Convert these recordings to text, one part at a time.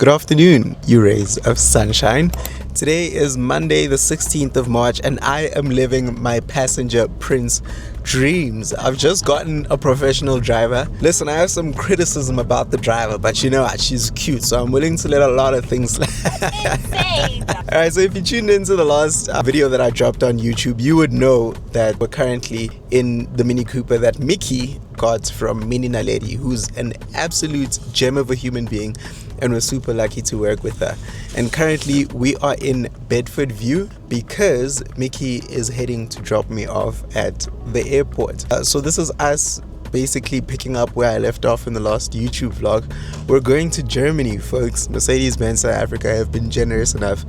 Good afternoon, you rays of sunshine. Today is Monday the 16th of March and I am living my passenger prince dreams. I've just gotten a professional driver. Listen, I have some criticism about the driver, but you know what, she's cute, so I'm willing to let a lot of things Insane. Alright, so if you tuned into the last video that I dropped on YouTube, you would know that we're currently in the Mini Cooper that Mickey got from Mini Naledi, who's an absolute gem of a human being, and we're super lucky to work with her. And currently we are in Bedford View because Mickey is heading to drop me off at the airport. So this is us basically picking up where I left off in the last YouTube vlog. We're going to Germany, folks. Mercedes-Benz South Africa have been generous enough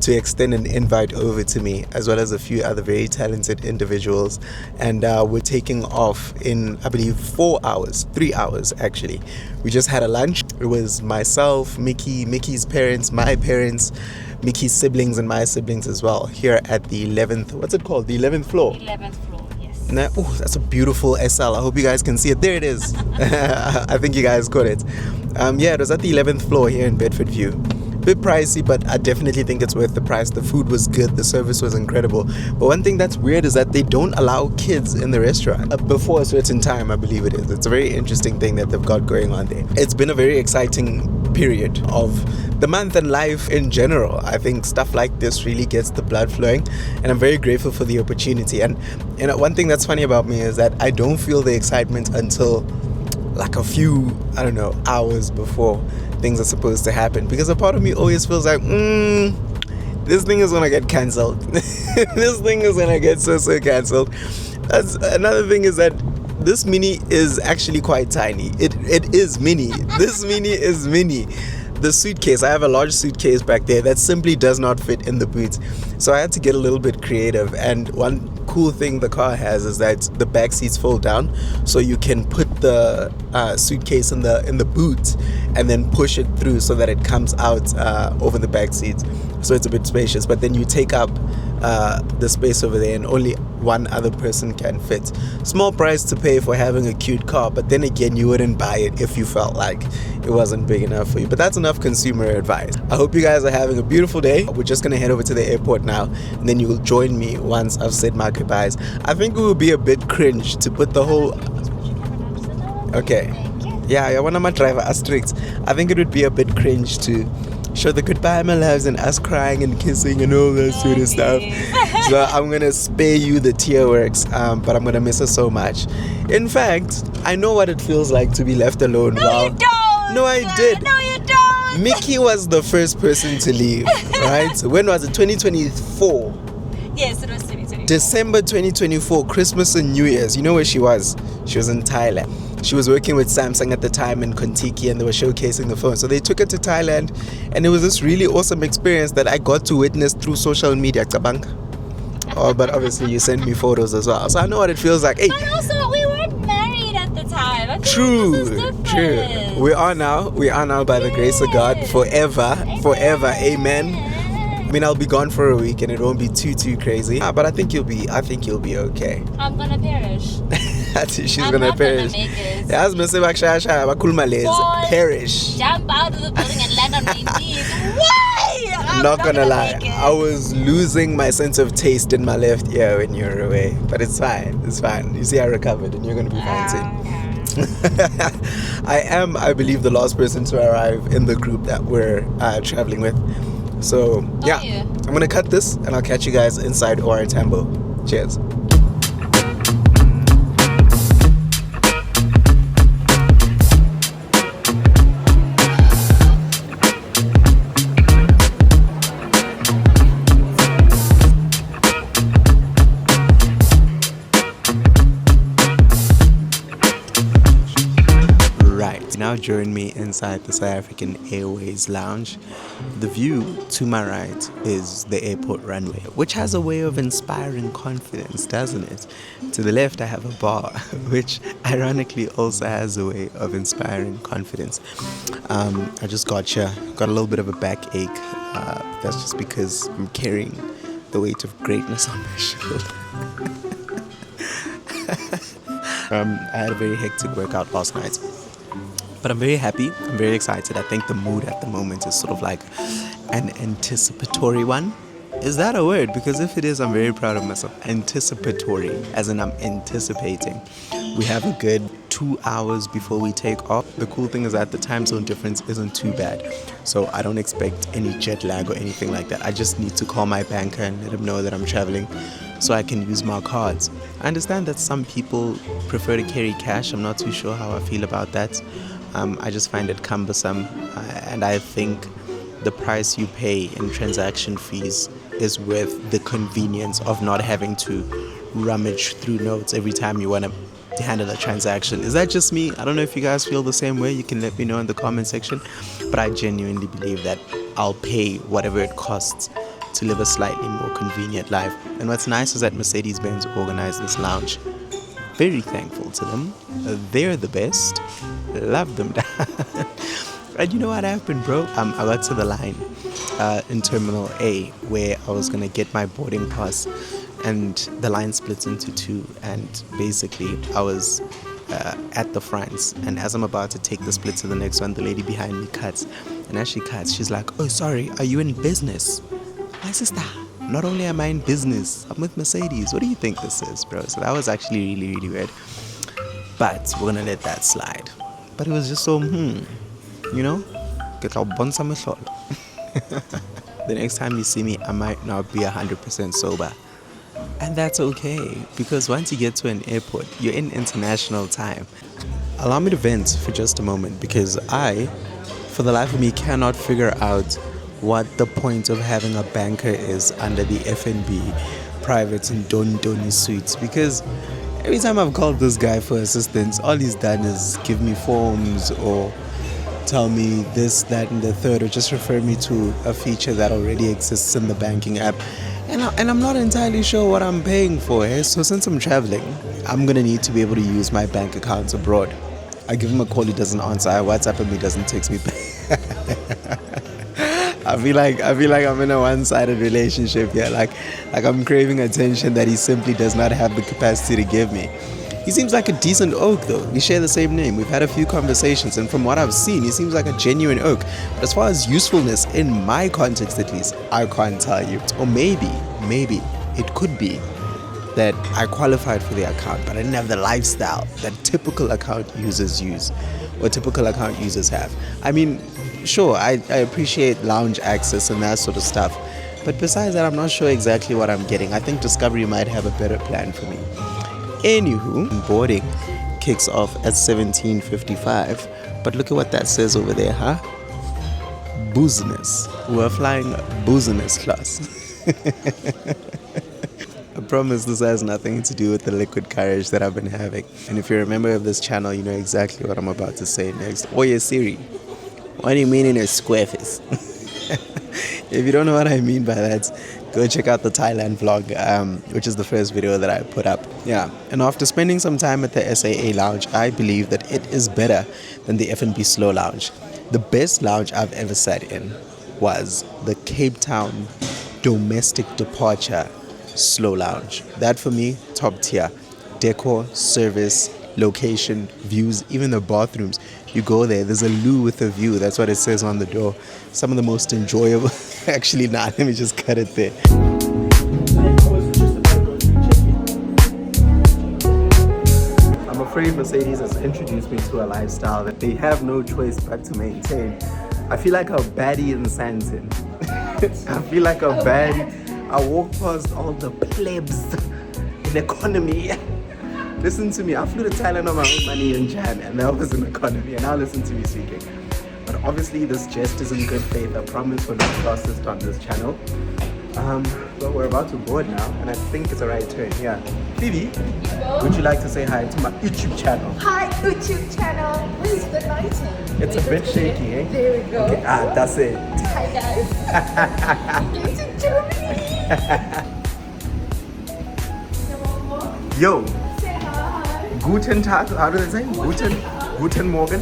to extend an invite over to me, as well as a few other very talented individuals, and we're taking off in, I believe, 3 hours actually. We just had a lunch. It was myself, Mickey's parents, my parents, Mickey's siblings, and my siblings as well, here at the 11th, what's it called, the 11th floor? 11th floor, yes. Now, oh, that's a beautiful SL. I hope you guys can see it. There it is. I think you guys got it. Yeah, it was at the 11th floor here in Bedford View. Bit pricey, but I definitely think it's worth the price. The food was good, the service was incredible. But one thing that's weird is that they don't allow kids in the restaurant before a certain time, I believe it is. It's a very interesting thing that they've got going on there. It's been a very exciting period of the month and life in general. I think stuff like this really gets the blood flowing, and I'm very grateful for the opportunity. And you know, one thing that's funny about me is that I don't feel the excitement until like a few, I don't know, hours before things are supposed to happen, because a part of me always feels like this thing is gonna get cancelled. This thing is gonna get so cancelled. That's another thing, is that this Mini is actually quite tiny. It is mini. This Mini is mini. The suitcase, I have a large suitcase back there that simply does not fit in the boot, so I had to get a little bit creative. And one cool thing the car has is that the back seats fold down, so you can put the suitcase in the boot and then push it through so that it comes out over the back seats, so it's a bit spacious. But then you take up the space over there and only one other person can fit. Small price to pay for having a cute car, but then again, you wouldn't buy it if you felt like it wasn't big enough for you. But that's enough consumer advice. I hope you guys are having a beautiful day. We're just gonna head over to the airport now, and then you will join me once I've said my goodbyes. I think it would be a bit cringe to put the whole... Okay. Yeah, one of my driver are strict. I think it would be a bit cringe to show the goodbye my loves and us crying and kissing and all that sort of stuff. So I'm gonna spare you the tear works, but I'm gonna miss her so much. In fact, I know what it feels like to be left alone. No, you don't. No, I did. No, you don't. Mickey was the first person to leave, right? When was it? 2024. Yes, it was 2024. December 2024, Christmas and New Year's. You know where she was? She was in Thailand. She was working with Samsung at the time in Kontiki, and they were showcasing the phone. So they took her to Thailand, and it was this really awesome experience that I got to witness through social media. Oh, but obviously you sent me photos as well, so I know what it feels like. Hey. But also, we weren't married at the time. I feel True, like this is different. We are now by the grace of God, forever, amen. I mean, I'll be gone for a week and it won't be too crazy, but I think you'll be okay. I'm gonna perish. She's I'm gonna not perish. Gonna make it. Perish. Jump out of the building and land on my knees. Why? I'm not gonna lie, make it. I was losing my sense of taste in my left ear when you were away, but it's fine. You see, I recovered, and you're gonna be fine soon. I believe, the last person to arrive in the group that we're traveling with. So yeah, I'm gonna cut this and I'll catch you guys inside OR Tambo. Cheers. Now join me inside the South African Airways lounge. The view to my right is the airport runway, which has a way of inspiring confidence, doesn't it? To the left I have a bar, which ironically also has a way of inspiring confidence. I just got a little bit of a backache. That's just because I'm carrying the weight of greatness on my shoulder. I had a very hectic workout last night. But I'm very happy. I'm very excited. I think the mood at the moment is sort of like an anticipatory one. Is that a word? Because if it is, I'm very proud of myself. Anticipatory, as in I'm anticipating. We have a good 2 hours before we take off. The cool thing is that the time zone difference isn't too bad. So I don't expect any jet lag or anything like that. I just need to call my banker and let him know that I'm traveling so I can use my cards. I understand that some people prefer to carry cash. I'm not too sure how I feel about that. I just find it cumbersome, and I think the price you pay in transaction fees is worth the convenience of not having to rummage through notes every time you want to handle a transaction. Is that just me? I don't know if you guys feel the same way. You can let me know in the comment section. But I genuinely believe that I'll pay whatever it costs to live a slightly more convenient life. And what's nice is that Mercedes-Benz organized this lounge. Very thankful to them. They're the best. Love them. And you know what happened, bro? I got to the line in Terminal A where I was going to get my boarding pass, and the line splits into two, and basically I was at the front, and as I'm about to take the split to the next one, the lady behind me cuts, and as she cuts, she's like, "Oh, sorry, are you in business?" My sister, not only am I in business, I'm with Mercedes. What do you think this is, bro? So that was actually really, really weird, but we're gonna let that slide. But it was just so, you know, the next time you see me, I might not be 100% sober. And that's okay, because once you get to an airport, you're in international time. Allow me to vent for just a moment, because I, for the life of me, cannot figure out what the point of having a banker is under the FNB private and Doni suites, because every time I've called this guy for assistance, all he's done is give me forms or tell me this, that, and the third, or just refer me to a feature that already exists in the banking app. And I'm not entirely sure what I'm paying for. So since I'm traveling, I'm going to need to be able to use my bank accounts abroad. I give him a call, he doesn't answer. I WhatsApp him, he doesn't text me back. I feel like I'm in a one-sided relationship here. Like I'm craving attention that he simply does not have the capacity to give me. He seems like a decent oak, though. We share the same name. We've had a few conversations, and from what I've seen, he seems like a genuine oak. But as far as usefulness, in my context at least, I can't tell you. Or maybe it could be that I qualified for the account, but I didn't have the lifestyle that typical account users use, or typical account users have. I mean, sure, I appreciate lounge access and that sort of stuff, but besides that, I'm not sure exactly what I'm getting. I think Discovery might have a better plan for me. Anywho, boarding kicks off at 17:55, but look at what that says over there, huh? Business. We're flying business class. I promise this has nothing to do with the liquid courage that I've been having. And if you're a member of this channel, you know exactly what I'm about to say next. Oh yeah, Siri, what do you mean in a square face? If you don't know what I mean by that, go check out the Thailand vlog, which is the first video that I put up. Yeah, and after spending some time at the SAA lounge, I believe that it is better than the FNB Slow Lounge. The best lounge I've ever sat in was the Cape Town Domestic Departure Slow Lounge. That for me, top tier. Decor, service, location, views, even the bathrooms. You go there, there's a loo with a view. That's what it says on the door. Some of the most enjoyable. Actually, let me just cut it there. I'm afraid Mercedes has introduced me to a lifestyle that they have no choice but to maintain. I feel like a baddie in Santon. I feel like a baddie. I walk past all the plebs in economy. Listen to me, I flew to Thailand on my own money in Jan, and that was an economy, and now listen to me speaking. But obviously this jest is in good faith. I promise we're not classist on this channel. But we're about to board now, and I think it's a right turn. Yeah. Phoebe, would you like to say hi to my YouTube channel? Hi, YouTube channel. Where's the lighting? It's a bit shaky, eh? There we go. Okay, that's it. Hi guys. Welcome to Germany. Yo. Say hi. Guten Tag, how do they say? Guten Morgen.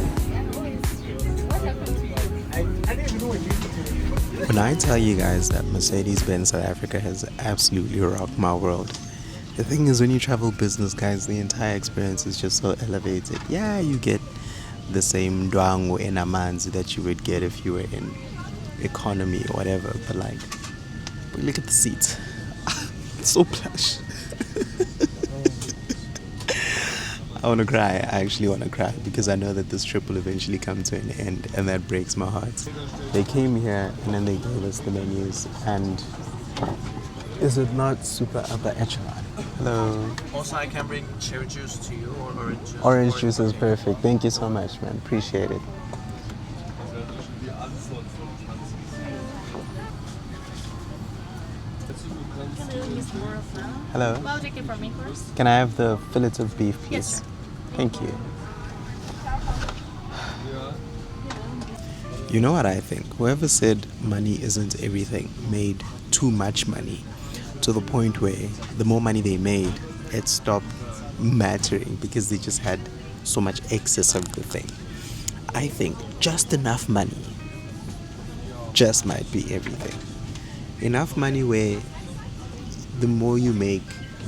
When I tell you guys that Mercedes-Benz South Africa has absolutely rocked my world, the thing is, when you travel business, guys, the entire experience is just so elevated. Yeah, you get the same dwango and amanzi that you would get if you were in economy or whatever. But like, look at the seats. It's so plush. I want to cry. I actually want to cry because I know that this trip will eventually come to an end, and that breaks my heart. They came here and then they gave us the menus, and is it not super upper echelon? Hello. Also, I can bring cherry juice to you or orange juice. Orange juice is perfect. Thank you so much, man. Appreciate it. Hello. Well, take it from me first. Can I have the fillet of beef, please? Yes, sir. Thank you. You know what I think? Whoever said money isn't everything made too much money, to the point where the more money they made, it stopped mattering because they just had so much excess of the thing. I think just enough money just might be everything. Enough money where the more you make,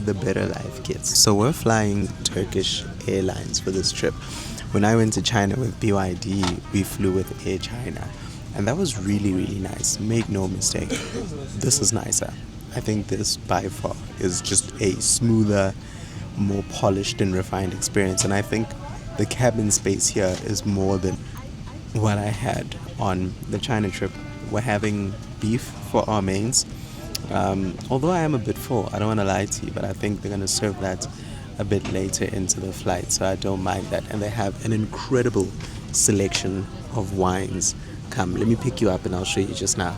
the better life gets. So we're flying Turkish Airlines for this trip. When I went to China with BYD, we flew with Air China. And that was really, really nice. Make no mistake. This is nicer. I think this by far is just a smoother, more polished and refined experience. And I think the cabin space here is more than what I had on the China trip. We're having beef for our mains. Although I am a bit full, I don't want to lie to you, but I think they're going to serve that a bit later into the flight, so I don't mind that. And they have an incredible selection of wines. Come, let me pick you up and I'll show you just now.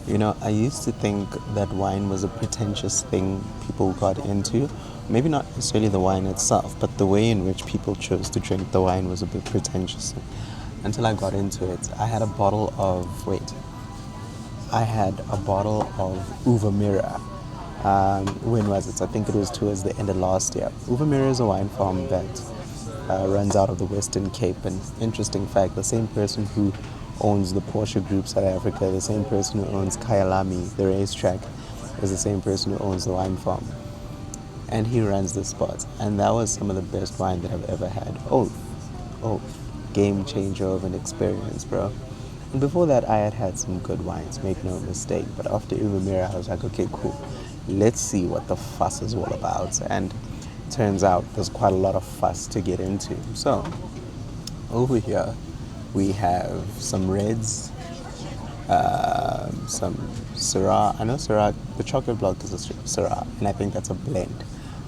You know, I used to think that wine was a pretentious thing people got into. Maybe not necessarily the wine itself, but the way in which people chose to drink the wine was a bit pretentious. Until I got into it, I had a bottle of Uvamira. When was it? I think it was towards the end of last year. Uvamira is a wine farm that runs out of the Western Cape. And interesting fact, the same person who owns the Porsche Group South Africa, the same person who owns Kyalami, the racetrack, is the same person who owns the wine farm. And he runs the spot. And that was some of the best wine that I've ever had. Oh, game changer of an experience, bro. And before that, I had some good wines, make no mistake. But after Uvamira, I was like, okay, cool. Let's see what the fuss is all about. And turns out there's quite a lot of fuss to get into. So, over here, we have some reds, some Syrah. I know Syrah, the chocolate block is a Syrah, and I think that's a blend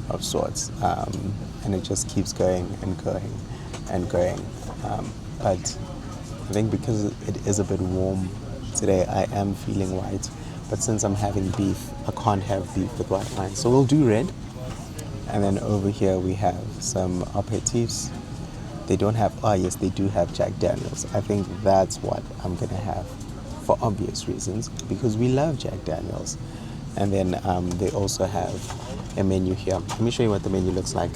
of sorts. And it just keeps going and going and going. But I think because it is a bit warm today, I am feeling white. But since I'm having beef, I can't have beef with white wine. So we'll do red. And then over here we have some aperitifs. They don't have, yes, they do have Jack Daniels. I think that's what I'm going to have for obvious reasons, because we love Jack Daniels. And then they also have a menu here. Let me show you what the menu looks like.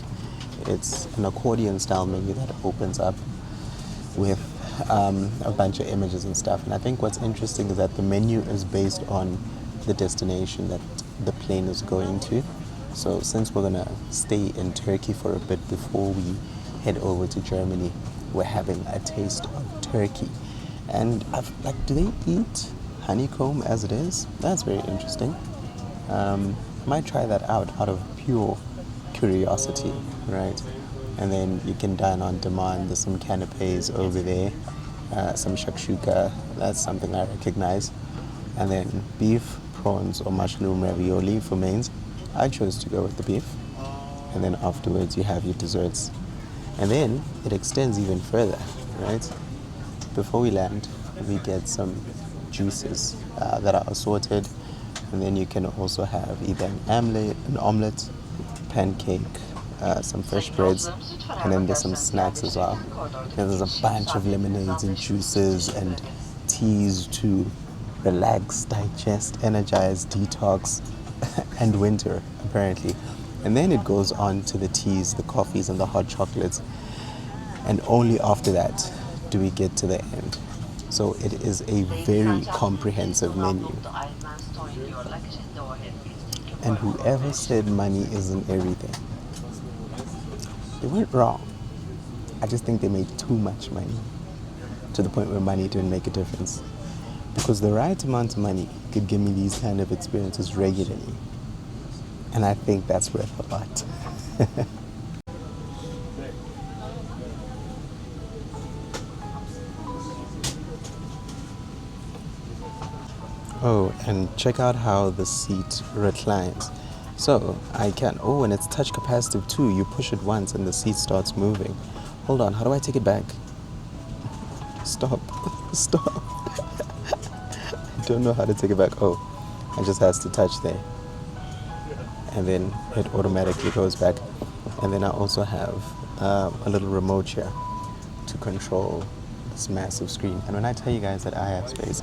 It's an accordion style menu that opens up with a bunch of images and stuff. And I think what's interesting is that the menu is based on the destination that the plane is going to. So since we're gonna stay in Turkey for a bit before we head over to Germany, we're having a taste of Turkey. And do they eat honeycomb as it is? That's very interesting. I might try that out of pure curiosity, right? And then you can dine on demand. There's some canapes over there, some shakshuka. That's something I recognize. And then beef, prawns, or mushroom ravioli for mains. I chose to go with the beef. And then afterwards you have your desserts. And then it extends even further, right? Before we land, we get some juices that are assorted. And then you can also have either an omelette, pancake, some fresh breads, and then there's some snacks as well. And there's a bunch of lemonades and juices and teas to relax, digest, energize, detox, and winter, apparently. And then it goes on to the teas, the coffees, and the hot chocolates. And only after that do we get to the end. So it is a very comprehensive menu. And whoever said money isn't everything, they weren't wrong. I just think they made too much money to the point where money didn't make a difference. Because the right amount of money could give me these kind of experiences regularly. And I think that's worth a lot. Oh, and check out how the seat reclines. So I can, oh, and it's touch capacitive too. You push it once and the seat starts moving. Hold on, how do I take it back? Stop, stop. I don't know how to take it back. Oh, it just has to touch there. And then it automatically goes back. And then I also have a little remote here to control this massive screen. And when I tell you guys that I have space,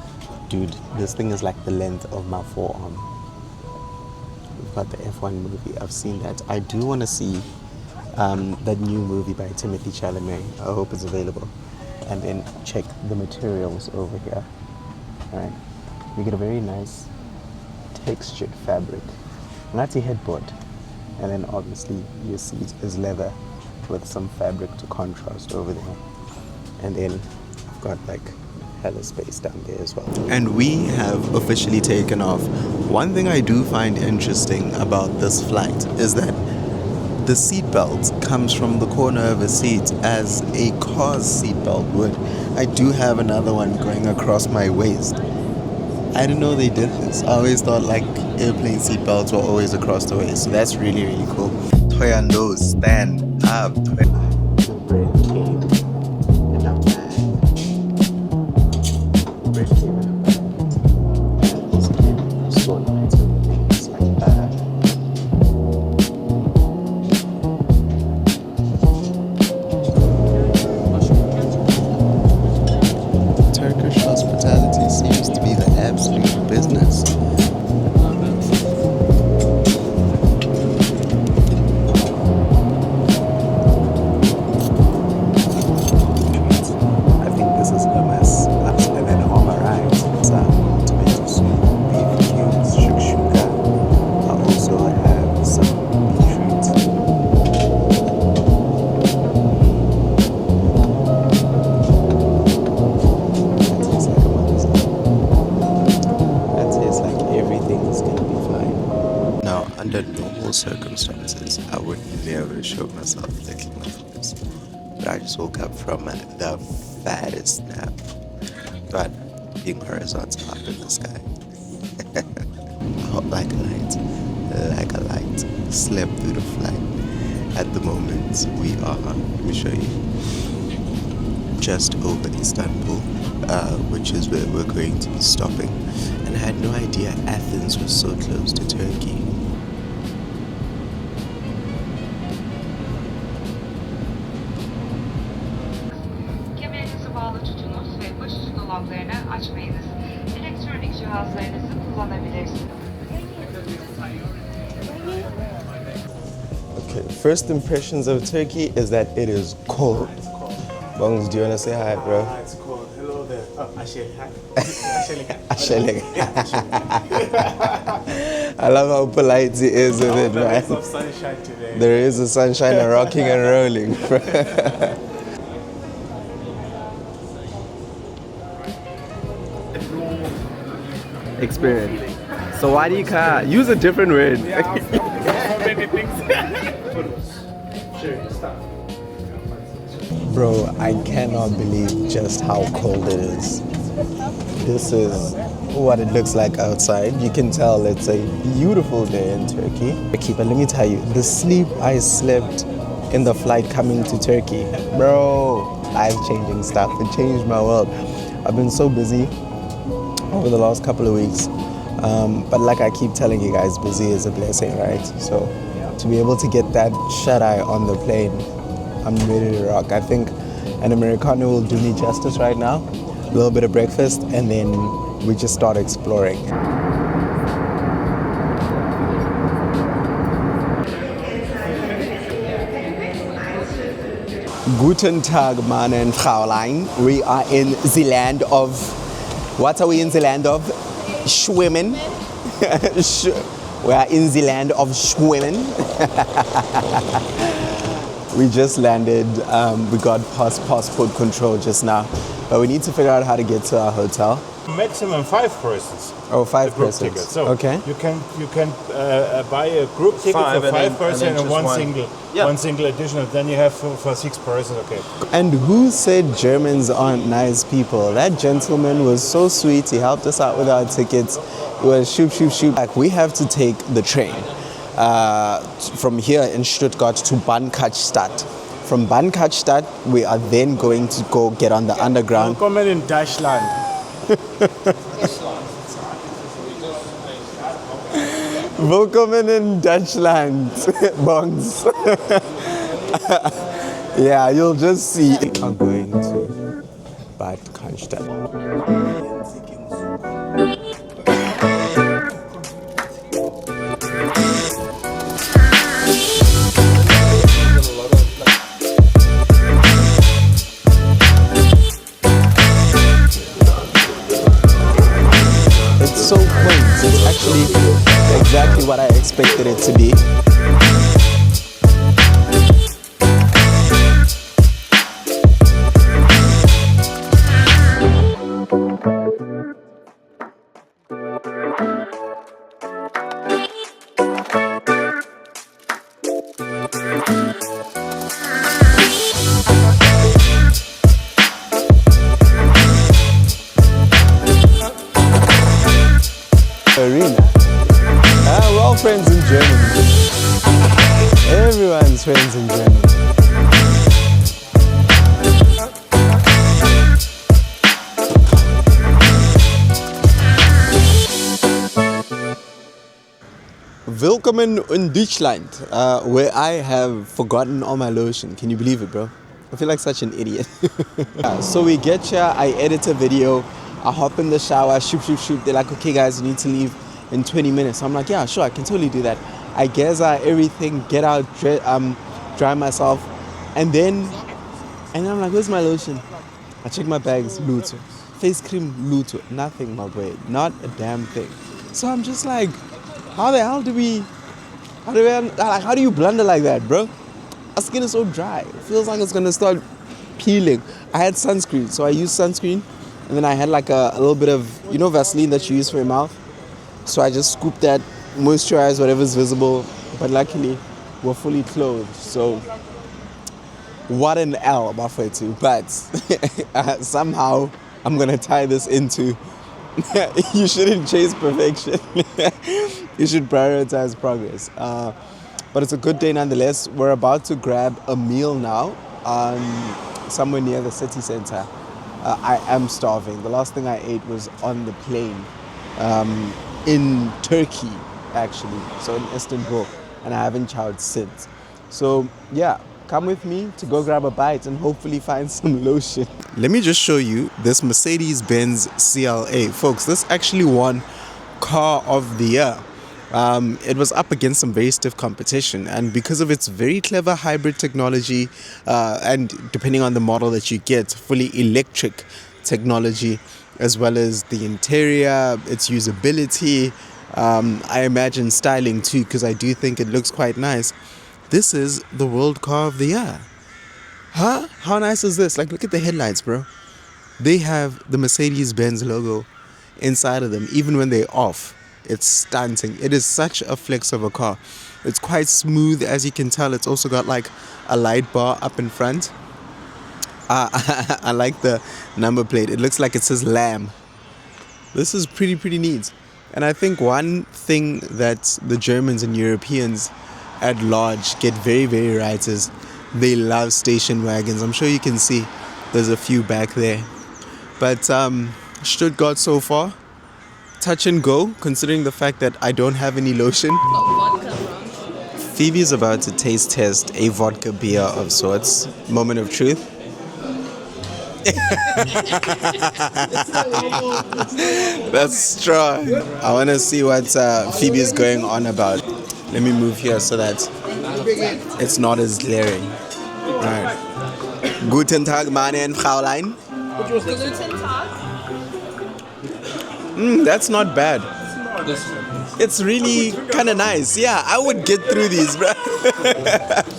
dude, this thing is like the length of my forearm. We've got the F1 movie. I've seen that. I do want to see that new movie by Timothy Chalamet. I hope it's available. And then check the materials over here. All right, we get a very nice textured fabric. And that's a headboard. And then obviously your seat is leather with some fabric to contrast over there. And then I've got like hella space down there as well. And we have officially taken off. One thing I do find interesting about this flight is that the seatbelt comes from the corner of a seat as a car's seatbelt would. I do have another one going across my waist. I didn't know they did this. I always thought like airplane seatbelts were always across the waist. So that's really, really cool. Toyando, stand up. The bread came in a bag. Bread came in a bag. And this came so nice with things like that. Turkish hospitality seems to be the absolute business. I think this is hummus. And then on my right, it's tomato soup, beef cubes, shakshuka. I also have some beetroot. That tastes like a mother's love. That tastes like everything's gonna be fine. Now, under normal circumstances, I would never show myself licking my lips. But I just woke up from the fattest nap. But being horizontal up in the sky. Like a light. Slept through the flight. At the moment, we are, let me show you, just over Istanbul, which is where we're going to be stopping. And I had no idea Athens was so close to Turkey. Kemerinizi bağlı tutunuz ve başucu dolaplarını açmayınız. Elektronik cihazlarınızı kullanabilirsiniz. Okay, first impressions of Turkey is that it is cold. Bongs, do you want to say hi, bro? It's cold. Hello there. Oh, Ashel. Hi. Ashele. I love how polite he is with it, There is man. some sunshine today. There is a sunshine and rocking and rolling. Experience. So why do you can't use a different word? So many things. Sure, stop. Bro, I cannot believe just how cold it is. This is what it looks like outside. You can tell it's a beautiful day in Turkey. But let me tell you, the sleep I slept in the flight coming to Turkey, bro, life-changing stuff. It changed my world. I've been so busy over the last couple of weeks. But like I keep telling you guys, busy is a blessing, right? So to be able to get that shut-eye on the plane, I'm ready to rock. I think an Americano will do me justice right now. A little bit of breakfast, and then we just start exploring. Guten Tag, Mann and Fraulein. We are in the land of... What are we in the land of? Schwimmen. We are in the land of schwimmen. We just landed. We got past passport control just now, but we need to figure out how to get to our hotel. Maximum 5 persons. Oh, 5 group persons. ticket. So okay. you can buy a group ticket Five for and 5 then- and persons then and just one one. single, Yeah. one single additional. Then you have for 6 persons. Okay. And who said Germans aren't nice people? That gentleman was so sweet. He helped us out with our tickets. It was shoot, shoot, shoot. Like, we have to take the train from here in Stuttgart to Bahnhofstadt. From Bahnhofstadt, we are then going to go get on the underground. Willkommen in Deutschland. Willkommen in Deutschland, Bongs. Yeah, you'll just see. I'm going to Bahnhofstadt. It's so quaint. It's actually exactly what I expected it to be. Arena. We're all friends in Germany. Everyone's friends in Germany. Willkommen in Deutschland, where I have forgotten all my lotion. Can you believe it, bro? I feel like such an idiot. Yeah, so we get here, I edit a video, I hop in the shower, shoop, shoop, shoop. They're like, okay guys, you need to leave in 20 minutes. I'm like, yeah, sure, I can totally do that. I gather everything, get out, dry myself, and then I'm like, where's my lotion? I check my bags, Luto. Face cream, Luto. Nothing, my boy. Not a damn thing. So I'm just like, how the hell do you blunder like that, bro? Our skin is so dry. It feels like it's gonna start peeling. I had sunscreen, so I used sunscreen, and then I had like a little bit of, Vaseline that you use for your mouth. So I just scooped that, moisturized whatever's visible, but luckily we're fully clothed. So what an L, Bafetu. But somehow I'm gonna tie this into you shouldn't chase perfection. You should prioritize progress. But it's a good day nonetheless. We're about to grab a meal now somewhere near the city center. I am starving. The last thing I ate was on the plane in Turkey, actually. So in Istanbul. And I haven't chowed since. So yeah, come with me to go grab a bite and hopefully find some lotion. Let me just show you this Mercedes-Benz CLA. Folks, this actually won Car of the Year. It was up against some very stiff competition, and because of its very clever hybrid technology and depending on the model that you get, fully electric technology, as well as the interior, its usability, I imagine styling too, because I do think it looks quite nice. This is the World Car of the Year. Huh? How nice is this? Like, look at the headlights, bro. They have the Mercedes-Benz logo inside of them, even when they're off. It's stunting. It is such a flex of a car. It's quite smooth, as you can tell. It's also got like a light bar up in front. I like the number plate. It looks like it says Lamb. This is pretty neat. And I think one thing that the Germans and Europeans at large get very right is they love station wagons. I'm sure you can see there's a few back there. But Stuttgart so far, touch and go, considering the fact that I don't have any lotion. Phoebe's about to taste test a vodka beer of sorts. Moment of truth. That's strong. I want to see what Phoebe is going on about. Let me move here so that it's not as glaring. Right. Guten Tag, meine and Fraulein. Guten Tag. That's not bad. It's really kind of nice. Yeah, I would get through these, bro.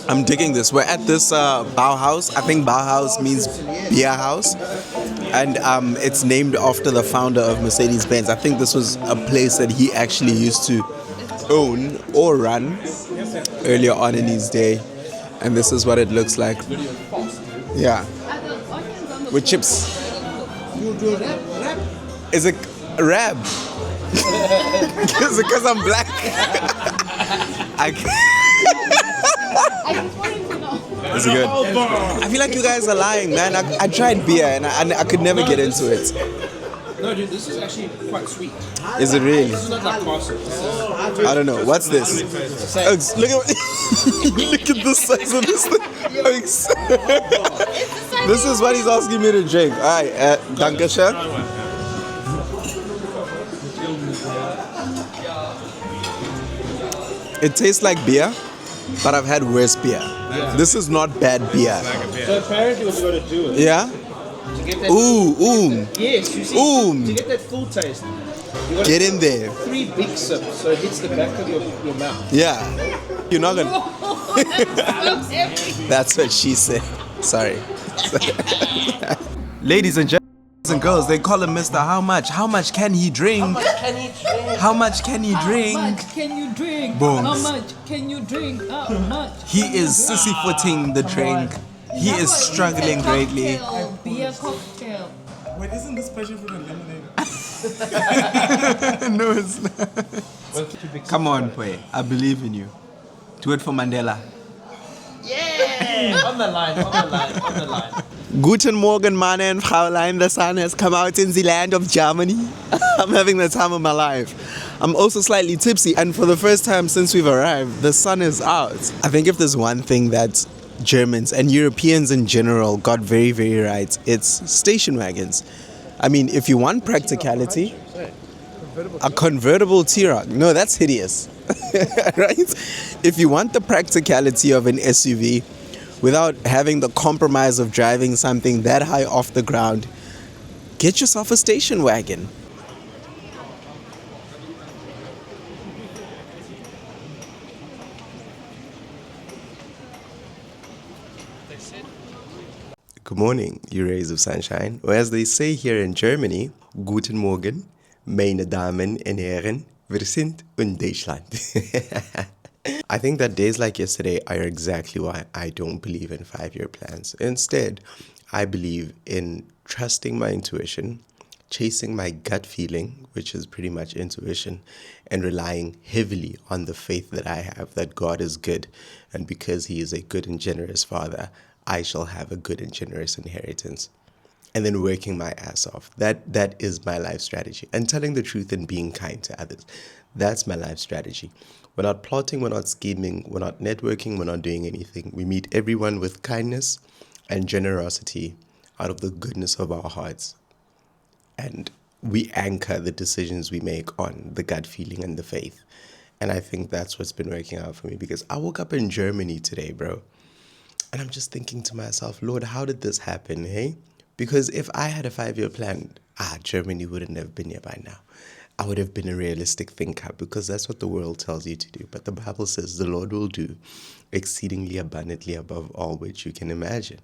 I'm digging this. We're at this Bauhaus. I think Bauhaus means beer house. And it's named after the founder of Mercedes-Benz. I think this was a place that he actually used to own or run earlier on in his day. And this is what it looks like. Yeah. With chips. Is it rap? Is it because I'm black? I just wanted to know. Is it good? I feel like you guys are lying, man. I tried beer and I could never get into it. No, dude, this is actually quite sweet. Is it really? This is not that classic. I don't know. What's this? Oaks, look at look at the size of this thing. Oaks. This is what he's asking me to drink. All right, danke schön. It tastes like beer, but I've had worse beer. This is not bad beer. So apparently what you gotta do is Yeah? to get that yes, you see to get that full taste, you gotta Get in there. 3 big sips so it hits the back of your mouth. Yeah. You're not gonna. That's what she said. Sorry. Ladies and gentlemen and girls, they call him Mr. How much? How much can he drink? How much can he drink? How much can you drink? Booms. How much can you drink? How much? He is sissy-footing the drink. He is struggling greatly. Cocktail, beer cocktail. Wait, isn't this passion fruit and lemonade? No, it's not. Come on, Pwe. I believe in you. Do it for Mandela. Yeah! on the line. Guten Morgen, Mann and Fraulein. The sun has come out in the land of Germany. I'm having the time of my life. I'm also slightly tipsy, and for the first time since we've arrived, the sun is out. I think if there's one thing that Germans and Europeans in general got very, very right, it's station wagons. I mean, if you want practicality, a convertible T-Roc. No, that's hideous. Right? If you want the practicality of an SUV without having the compromise of driving something that high off the ground, get yourself a station wagon. Good morning, you rays of sunshine. Or as they say here in Germany, Guten Morgen, meine Damen und Herren, wir sind in Deutschland. I think that days like yesterday are exactly why I don't believe in 5-year plans. Instead, I believe in trusting my intuition, chasing my gut feeling, which is pretty much intuition, and relying heavily on the faith that I have that God is good, and because He is a good and generous Father, I shall have a good and generous inheritance. And then working my ass off. That is my life strategy. And telling the truth and being kind to others. That's my life strategy. We're not plotting, we're not scheming, we're not networking, we're not doing anything. We meet everyone with kindness and generosity out of the goodness of our hearts. And we anchor the decisions we make on the gut feeling and the faith. And I think that's what's been working out for me, because I woke up in Germany today, bro. And I'm just thinking to myself, Lord, how did this happen, hey? Because if I had a 5-year plan, Germany wouldn't have been here by now. I would have been a realistic thinker, because that's what the world tells you to do. But the Bible says the Lord will do exceedingly abundantly above all which you can imagine.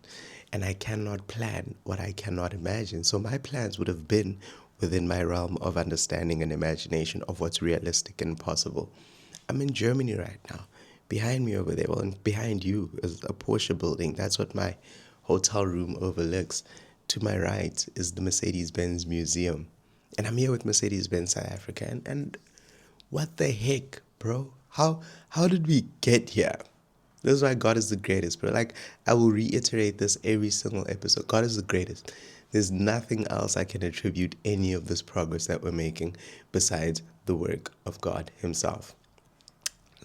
And I cannot plan what I cannot imagine. So my plans would have been within my realm of understanding and imagination of what's realistic and possible. I'm in Germany right now. Behind me over there, well, and behind you is a Porsche building. That's what my hotel room overlooks. To my right is the Mercedes-Benz Museum. And I'm here with Mercedes-Benz South Africa. And what the heck, bro? How did we get here? This is why God is the greatest, bro. Like, I will reiterate this every single episode. God is the greatest. There's nothing else I can attribute any of this progress that we're making besides the work of God Himself.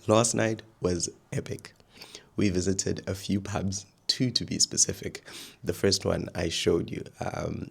Last night was epic. We visited a few pubs, 2 to be specific. The first one I showed you,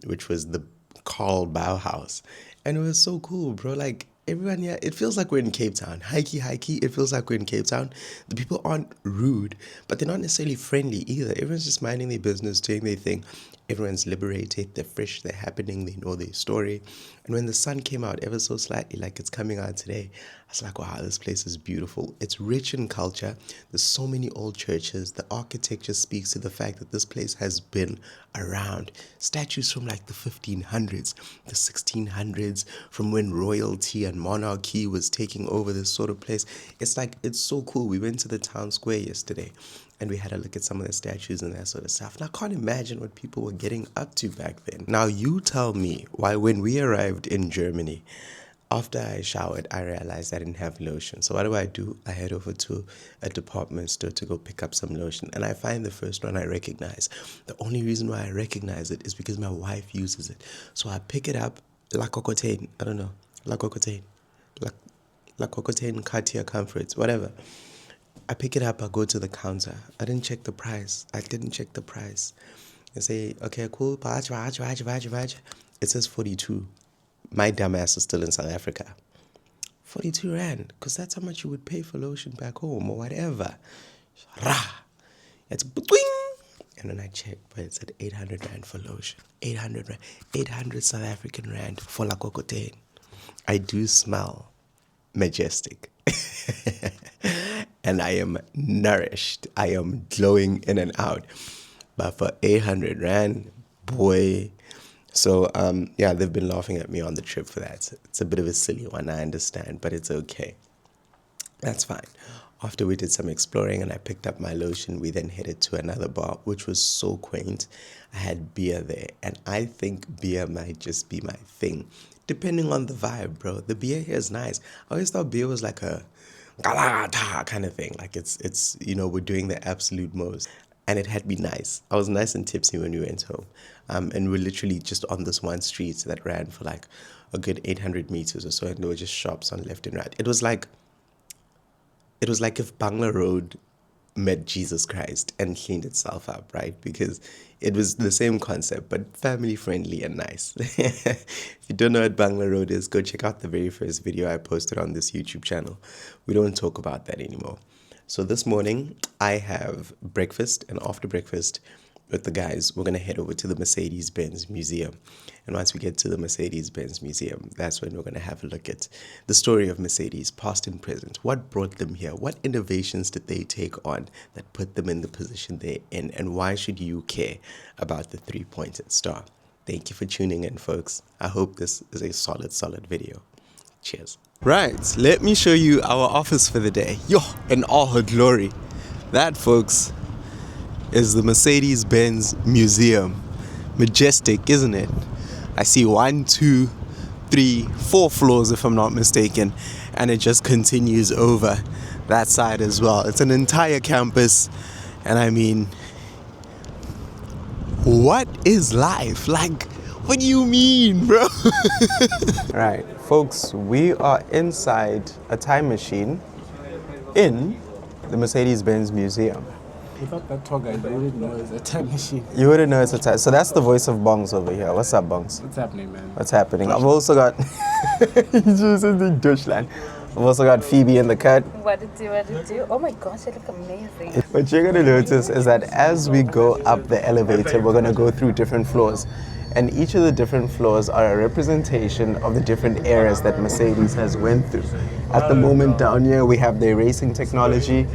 which was the Karl Bauhaus. And it was so cool, bro. Like, everyone here, it feels like we're in Cape Town. Hikey, it feels like we're in Cape Town. The people aren't rude, but they're not necessarily friendly either. Everyone's just minding their business, doing their thing. Everyone's liberated, they're fresh, they're happening, they know their story. And when the sun came out ever so slightly, like it's coming out today, I was like, wow, this place is beautiful. It's rich in culture. There's so many old churches. The architecture speaks to the fact that this place has been around. Statues from like the 1500s, the 1600s, from when royalty and monarchy was taking over this sort of place. It's like, it's so cool. We went to the town square yesterday and we had a look at some of the statues and that sort of stuff. And I can't imagine what people were getting up to back then. Now you tell me why when we arrived in Germany, after I showered, I realized I didn't have lotion. So what do? I head over to a department store to go pick up some lotion. And I find the first one I recognize. The only reason why I recognize it is because my wife uses it. So I pick it up, La Cocotaine, I don't know, La Cocotaine, La Cocotaine Cartier Comforts, whatever. I pick it up, I go to the counter. I didn't check the price. I say, okay, cool. It says 42. My dumbass is still in South Africa. 42 Rand, because that's how much you would pay for lotion back home or whatever. It's boing. And then I check, but it said 800 Rand for lotion. 800 Rand. 800 South African Rand for La Cocotaine. I do smell majestic. And I am nourished. I am glowing in and out. But for 800 Rand, boy. So, yeah, they've been laughing at me on the trip for that. It's a bit of a silly one, I understand, but it's okay. That's fine. After we did some exploring and I picked up my lotion, we then headed to another bar, which was so quaint. I had beer there, and I think beer might just be my thing, depending on the vibe, bro. The beer here is nice. I always thought beer was like a galata kind of thing. Like it's we're doing the absolute most. And it had been nice. I was nice and tipsy when we went home. And we're literally just on this one street that ran for like a good 800 meters or so. And there were just shops on left and right. It was like if Bangla Road met Jesus Christ and cleaned itself up, right? Because it was the same concept, but family friendly and nice. If you don't know what Bangla Road is, go check out the very first video I posted on this YouTube channel. We don't talk about that anymore. So this morning, I have breakfast, and after breakfast with the guys, we're going to head over to the Mercedes-Benz Museum. And once we get to the Mercedes-Benz Museum, that's when we're going to have a look at the story of Mercedes, past and present. What brought them here? What innovations did they take on that put them in the position they're in? And why should you care about the three-pointed star? Thank you for tuning in, folks. I hope this is a solid video. Cheers. Right, let me show you our office for the day. Yo, in all her glory. That, folks, is the Mercedes-Benz Museum. Majestic, isn't it? I see 1, 2, 3, 4 floors, if I'm not mistaken, and it just continues over that side as well. It's an entire campus, and I mean, what is life? Like, what do you mean, bro? Right, folks, we are inside a time machine in the Mercedes-Benz Museum. Without that tour guide, you wouldn't know it's a time machine. You wouldn't know it's a time. So that's the voice of Bongs over here. What's up, Bongs? What's happening, man? What's happening? I've also got he's just in Deutschland. I've also got Phoebe in the cut. What did you? Oh my gosh, you look amazing. What you're gonna notice is that as we go up the elevator, we're gonna go through different floors. And each of the different floors are a representation of the different eras that Mercedes has went through. At the moment down here, we have their racing technology.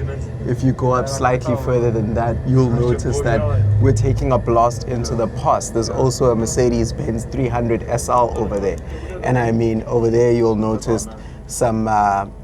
If you go up slightly further than that, you'll notice that we're taking a blast into the past. There's also a Mercedes-Benz 300 SL over there. And I mean, over there, you'll notice some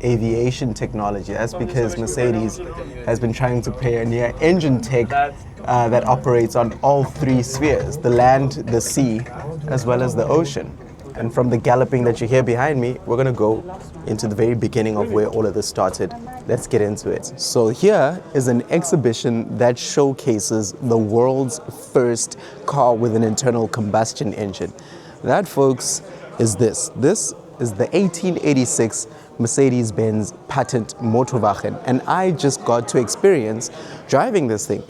aviation technology. That's because Mercedes has been trying to pioneer engine tech that operates on all three spheres, the land, the sea, as well as the ocean. And from the galloping that you hear behind me, we're gonna go into the very beginning of where all of this started. Let's get into it. So here is an exhibition that showcases the world's first car with an internal combustion engine. That, folks, is this. This is the 1886 Mercedes-Benz Patent Motorwagen, and I just got to experience driving this thing.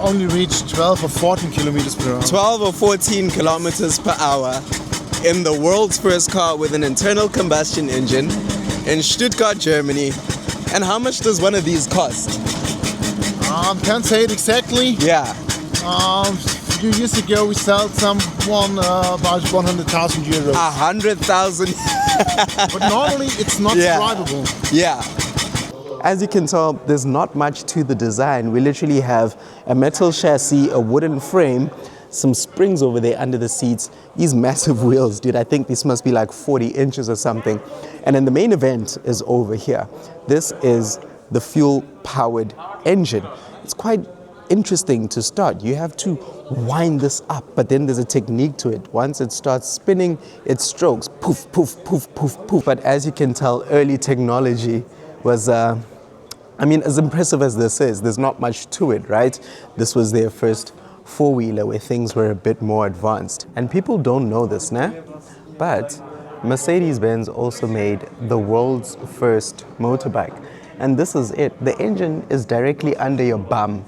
Only reach 12 or 14 kilometers per hour. 12 or 14 kilometers per hour in the world's first car with an internal combustion engine in Stuttgart, Germany. And how much does one of these cost? Can't say it exactly. Yeah. A few years ago we sold someone about 100,000 euros. 100,000. But normally it's not Yeah. drivable. Yeah. As you can tell, there's not much to the design. We literally have a metal chassis, a wooden frame, some springs over there under the seats, these massive wheels, dude. I think this must be like 40 inches or something. And then the main event is over here. This is the fuel-powered engine. It's quite interesting to start. You have to wind this up, but then there's a technique to it. Once it starts spinning, it strokes, poof, poof, poof, poof, poof. But as you can tell, early technology was, as impressive as this is, there's not much to it, right? This was their first four-wheeler where things were a bit more advanced. And people don't know this, nah? But Mercedes-Benz also made the world's first motorbike. And this is it. The engine is directly under your bum.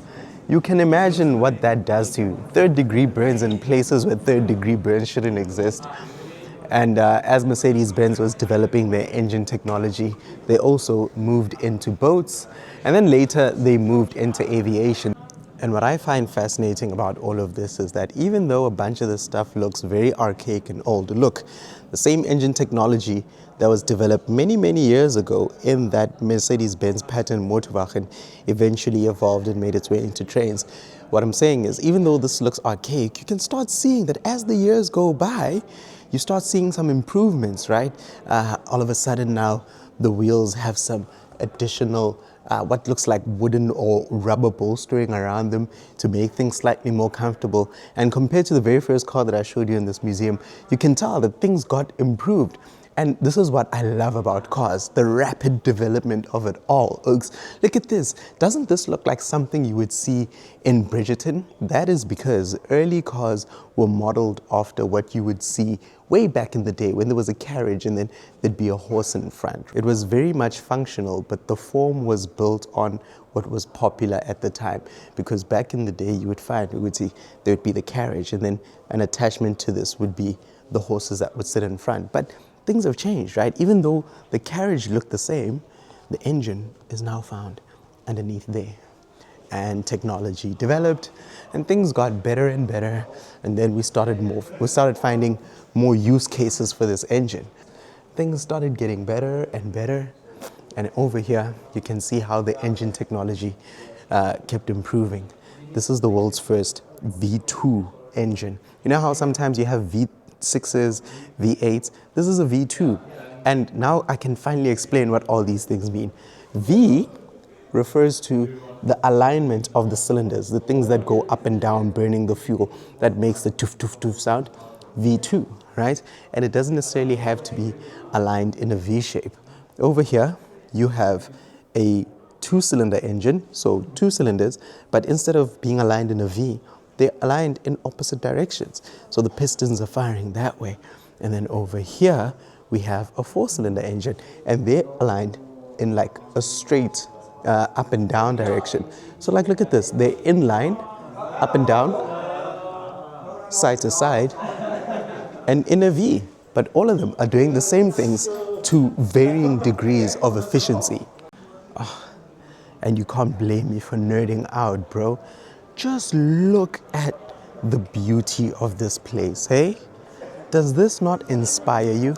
You can imagine what that does to you. Third-degree burns in places where third-degree burns shouldn't exist. And as Mercedes-Benz was developing their engine technology, they also moved into boats, and then later they moved into aviation. And what I find fascinating about all of this is that even though a bunch of this stuff looks very archaic and old, look, the same engine technology that was developed many, many years ago in that Mercedes-Benz pattern Motorwagen eventually evolved and made its way into trains. What I'm saying is, even though this looks archaic, you can start seeing that as the years go by, you start seeing some improvements, right? All of a sudden now, the wheels have some additional, what looks like wooden or rubber bolstering around them to make things slightly more comfortable. And compared to the very first car that I showed you in this museum, you can tell that things got improved. And this is what I love about cars, the rapid development of it all. Oaks, look at this. Doesn't this look like something you would see in Bridgerton? That is because early cars were modeled after what you would see way back in the day when there was a carriage and then there'd be a horse in front. It was very much functional, but the form was built on what was popular at the time. Because back in the day, you would find, we would see, there would be the carriage and then an attachment to this would be the horses that would sit in front. But things have changed, right? Even though the carriage looked the same, the engine is now found underneath there. And technology developed and things got better and better. And then we started finding more use cases for this engine. Things started getting better and better. And over here, you can see how the engine technology kept improving. This is the world's first V2 engine. You know how sometimes you have V6s, V8s? This is a V2. And now I can finally explain what all these things mean. V refers to the alignment of the cylinders, the things that go up and down burning the fuel that makes the toof toof toof sound. V2, right? And it doesn't necessarily have to be aligned in a V shape. Over here, you have a two-cylinder engine, so two cylinders, but instead of being aligned in a V, they're aligned in opposite directions. So the pistons are firing that way. And then over here, we have a four-cylinder engine, and they're aligned in like a straight up and down direction. So like, look at this, they're in line, up and down, side to side, and in a V. But all of them are doing the same things to varying degrees of efficiency. Oh, and you can't blame me for nerding out, bro. Just look at the beauty of this place, hey? Does this not inspire you?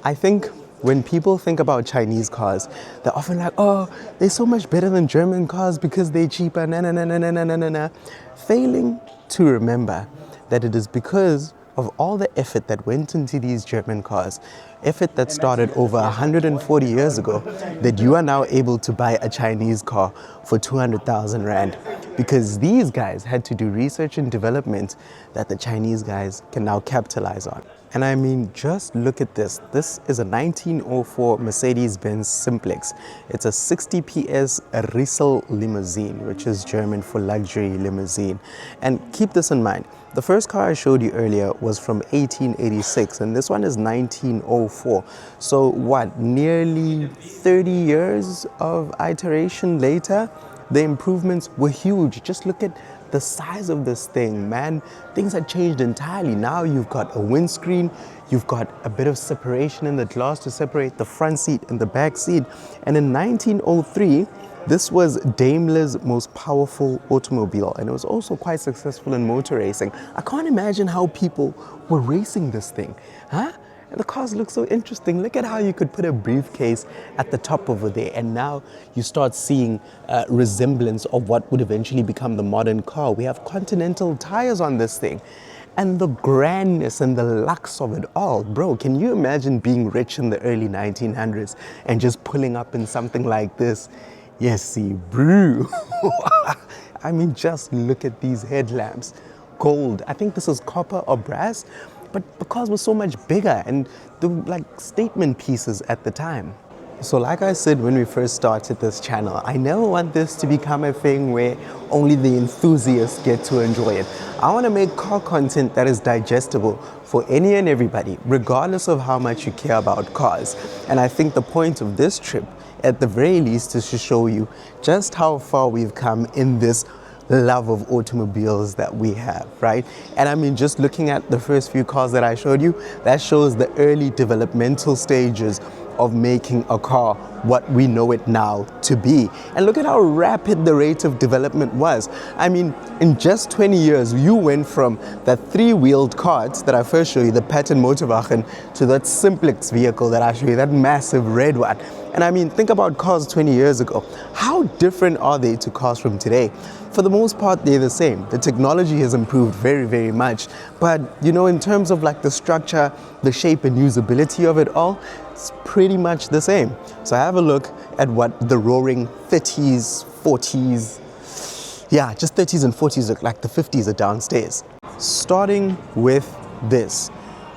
I think when people think about Chinese cars, they're often like, oh, they're so much better than German cars because they're cheaper, na na na na na na na na. Failing to remember that it is because of all the effort that went into these German cars, effort that started over 140 years ago, that you are now able to buy a Chinese car for 200,000 Rand. Because these guys had to do research and development that the Chinese guys can now capitalize on. And I mean, just look at this. This is a 1904 Mercedes-Benz Simplex. It's a 60 PS Riesel limousine, which is German for luxury limousine. And keep this in mind. The first car I showed you earlier was from 1886, and this one is 1904. So what, nearly 30 years of iteration later, the improvements were huge. Just look at the size of this thing, man. Things had changed entirely. Now you've got a windscreen, you've got a bit of separation in the glass to separate the front seat and the back seat. And in 1903, this was Daimler's most powerful automobile, and it was also quite successful in motor racing. I can't imagine how people were racing this thing, huh? And the cars look so interesting. Look at how you could put a briefcase at the top over there, and now you start seeing resemblance of what would eventually become the modern car. We have Continental tires on this thing. And the grandness and the lux of it all. Bro, can you imagine being rich in the early 1900s and just pulling up in something like this? Yes, see, bro. I mean, just look at these headlamps. Gold. I think this is copper or brass, but the cars were so much bigger and they were like statement pieces at the time. So like I said when we first started this channel, I never want this to become a thing where only the enthusiasts get to enjoy it. I want to make car content that is digestible for any and everybody, regardless of how much you care about cars. And I think the point of this trip, at the very least, is to show you just how far we've come in this love of automobiles that we have, right? And I mean, just looking at the first few cars that I showed you, that shows the early developmental stages of making a car what we know it now to be. And look at how rapid the rate of development was. I mean, in just 20 years, you went from that three-wheeled cart that I first showed you, the Patent Motorwagen, to that Simplex vehicle that I showed you, that massive red one. And I mean, think about cars 20 years ago. How different are they to cars from today? For the most part, they're the same. The technology has improved very, very much. But, you know, in terms of like the structure, the shape and usability of it all, it's pretty much the same. So have a look at what the roaring 30s, 40s, yeah, just 30s and 40s look like. The 50s are downstairs. Starting with this,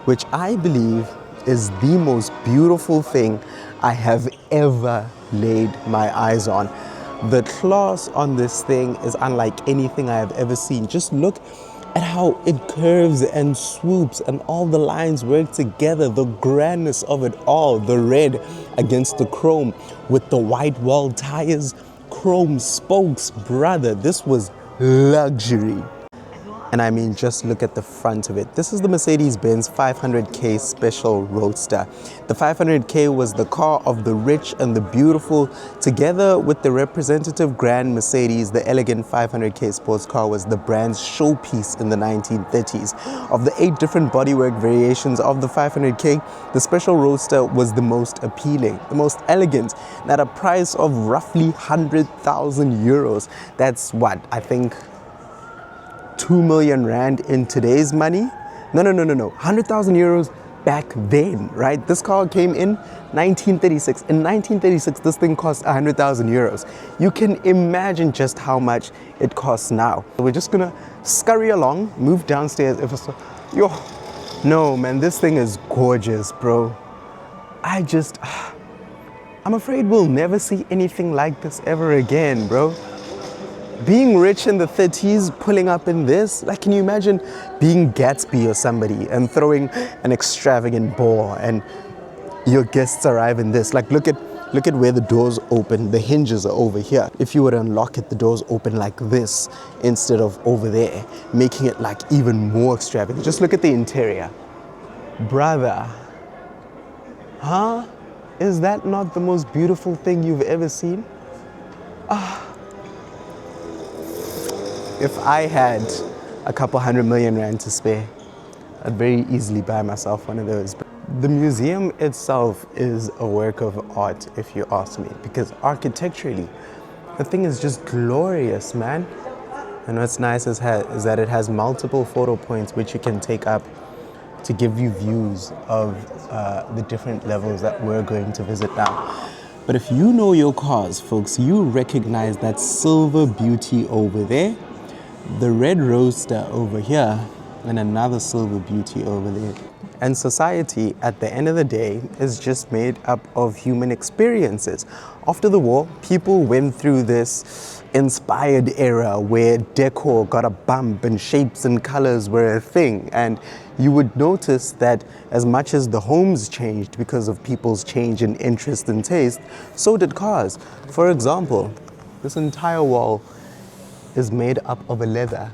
which I believe is the most beautiful thing I have ever laid my eyes on. The class on this thing is unlike anything I have ever seen. Just look at how it curves and swoops and all the lines work together, the grandness of it all, the red against the chrome with the white wall tires, chrome spokes, brother, this was luxury. And I mean, just look at the front of it. This is the Mercedes-Benz 500K Special Roadster. The 500K was the car of the rich and the beautiful. Together with the representative Grand Mercedes, the elegant 500K sports car was the brand's showpiece in the 1930s. Of the 8 different bodywork variations of the 500K, the Special Roadster was the most appealing, the most elegant, and at a price of roughly 100,000 euros. That's what, I think, 2 million Rand in today's money? No. 100,000 euros back then, right? This car came in 1936. In 1936, this thing cost 100,000 euros. You can imagine just how much it costs now. We're just gonna scurry along, move downstairs. Yo, no, man, this thing is gorgeous, bro. I'm afraid we'll never see anything like this ever again, bro. Being rich in the 30s, pulling up in this, like, can you imagine being Gatsby or somebody and throwing an extravagant ball and your guests arrive in this? Like, look at where the doors open. The hinges are over here. If you were to unlock it, the doors open like this instead of over there, making it like even more extravagant. Just look at the interior. Brother, huh? Is that not the most beautiful thing you've ever seen? If I had a couple 100 million Rand to spare, I'd very easily buy myself one of those. The museum itself is a work of art, if you ask me, because architecturally, the thing is just glorious, man. And what's nice is that it has multiple photo points which you can take up to give you views of the different levels that we're going to visit now. But if you know your cars, folks, you recognize that silver beauty over there, the red roadster over here, and another silver beauty over there. And society, at the end of the day, is just made up of human experiences. After the war, people went through this inspired era where decor got a bump and shapes and colors were a thing. And you would notice that as much as the homes changed because of people's change in interest and taste, so did cars. For example, this entire wall is made up of a leather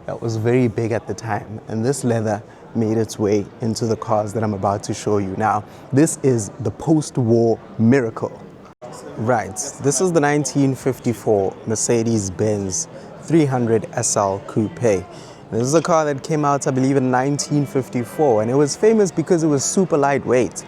that was very big at the time. And this leather made its way into the cars that I'm about to show you now. This is the post-war miracle. Right, this is the 1954 Mercedes-Benz 300 SL Coupe. This is a car that came out, I believe, in 1954, and it was famous because it was super lightweight.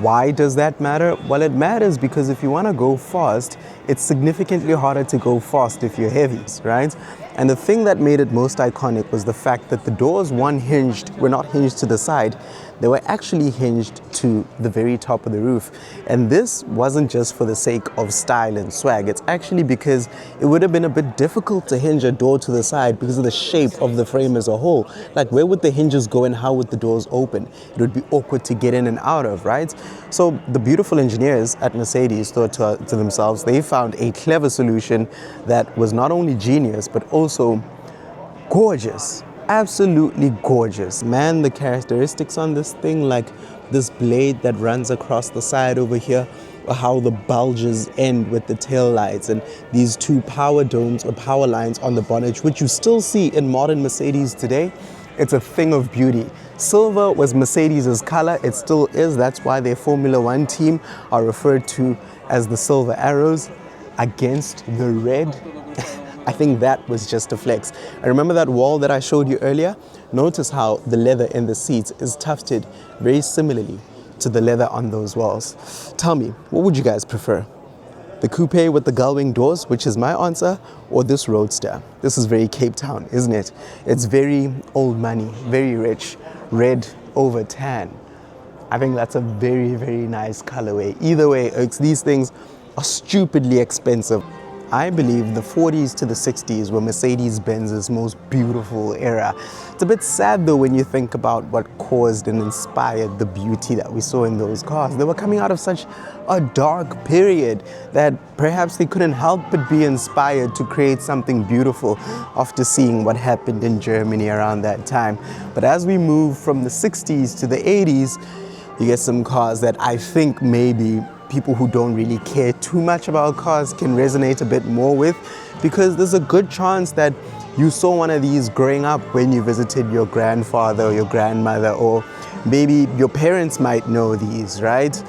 Why does that matter? Well, it matters because if you want to go fast, it's significantly harder to go fast if you're heavy, right? And the thing that made it most iconic was the fact that the doors were not hinged to the side, they were actually hinged to the very top of the roof. And this wasn't just for the sake of style and swag, it's actually because it would have been a bit difficult to hinge a door to the side because of the shape of the frame as a whole. Like, where would the hinges go and how would the doors open? It would be awkward to get in and out of, right? So the beautiful engineers at Mercedes thought to themselves, they found a clever solution that was not only genius, but also gorgeous. Absolutely gorgeous. Man, the characteristics on this thing, like this blade that runs across the side over here, or how the bulges end with the tail lights, and these two power domes or power lines on the bonnet, which you still see in modern Mercedes today. It's a thing of beauty. Silver was Mercedes' color, it still is. That's why their Formula One team are referred to as the Silver Arrows against the red. I think that was just a flex. I remember that wall that I showed you earlier. Notice how the leather in the seats is tufted very similarly to the leather on those walls. Tell me, what would you guys prefer? The coupe with the gull-wing doors, which is my answer, or this roadster? This is very Cape Town, isn't it? It's very old money, very rich, red over tan. I think that's a very, very nice colorway. Either way, these things are stupidly expensive. I believe the 40s to the 60s were Mercedes-Benz's most beautiful era. It's a bit sad though when you think about what caused and inspired the beauty that we saw in those cars. They were coming out of such a dark period that perhaps they couldn't help but be inspired to create something beautiful after seeing what happened in Germany around that time. But as we move from the 60s to the 80s, you get some cars that I think maybe people who don't really care too much about cars can resonate a bit more with, because there's a good chance that you saw one of these growing up when you visited your grandfather or your grandmother, or maybe your parents might know these, right?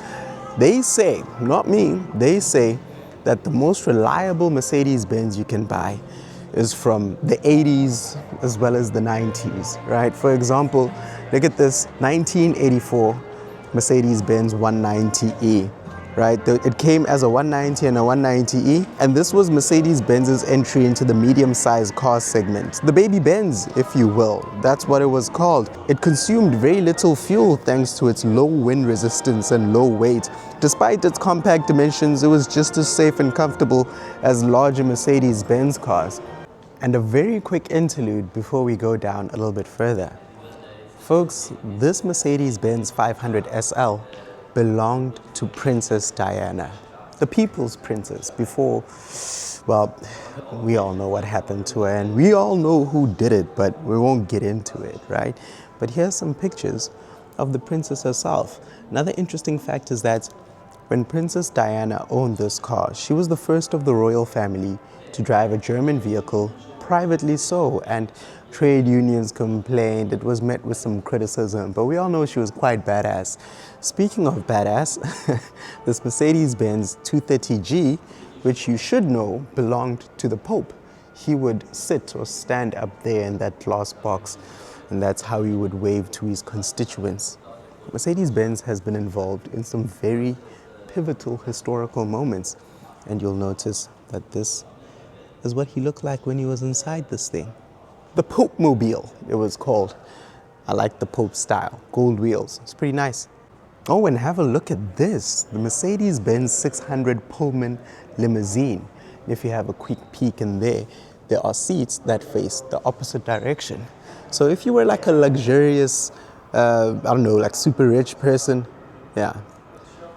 They say, not me, they say that the most reliable Mercedes-Benz you can buy is from the 80s as well as the 90s, right? For example, look at this 1984 Mercedes-Benz 190E. Right, it came as a 190 and a 190E, and this was Mercedes-Benz's entry into the medium-sized car segment. The baby Benz, if you will, that's what it was called. It consumed very little fuel thanks to its low wind resistance and low weight. Despite its compact dimensions, it was just as safe and comfortable as larger Mercedes-Benz cars. And a very quick interlude before we go down a little bit further. Folks, this Mercedes-Benz 500 SL belonged to Princess Diana, the people's princess, before, well, we all know what happened to her and we all know who did it, but we won't get into it, right? But here's some pictures of the princess herself. Another interesting fact is that when Princess Diana owned this car, she was the first of the royal family to drive a German vehicle, privately so, and trade unions complained. It was met with some criticism, but we all know she was quite badass. Speaking of badass, this Mercedes-Benz 230G, which you should know belonged to the Pope. He would sit or stand up there in that glass box, and that's how he would wave to his constituents. Mercedes-Benz has been involved in some very pivotal historical moments, and you'll notice that this is what he looked like when he was inside this thing. The Pope Mobile, it was called. I like the Pope style, gold wheels. It's pretty nice. Oh, and have a look at this, the Mercedes-Benz 600 Pullman limousine. If you have a quick peek in there, there are seats that face the opposite direction. So if you were like a luxurious, I don't know, like super rich person, yeah.